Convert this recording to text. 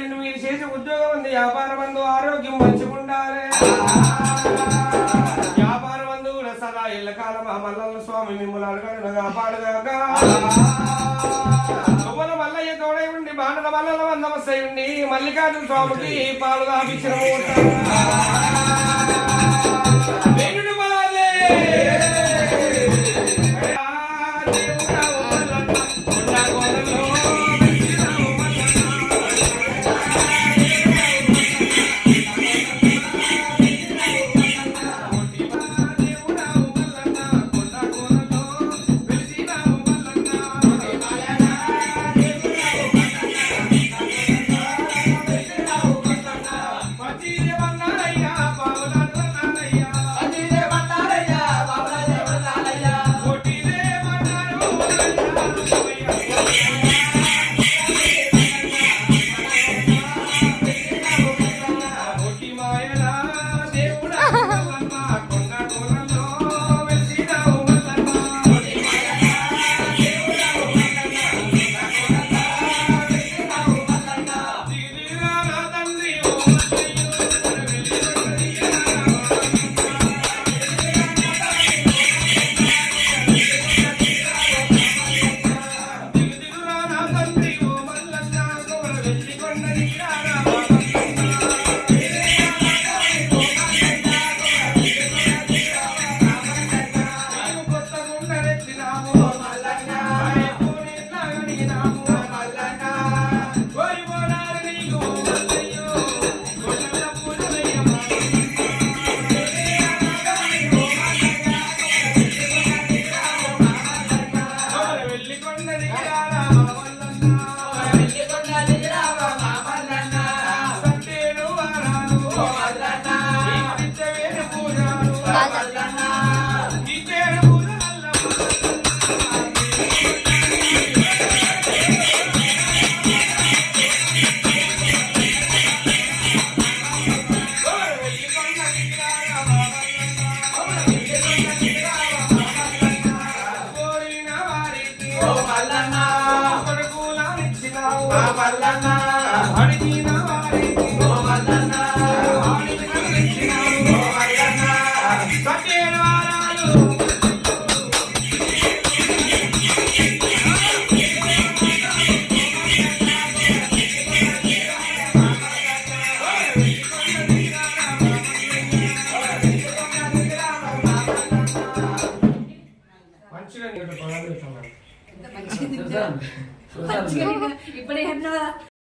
తోడైండు మీరు చేసే ఉద్యోగం ఉంది వ్యాపారం అందు ఆరోగ్యం మంచిగా ఉండాలి వ్యాపారం అందు కూడా సదా ఎల్లకాలం ఆ మల్లన్న స్వామి మిమ్మల్ని అడగను కాపాడుగాక శుభన మల్లయ్య తోడై ఉండి బాణల మల్లల వందమస్తై ఉండి మల్లికార్జున స్వామికి పాలు దాపించిన వేణుడు బాలే ఇప్పుడు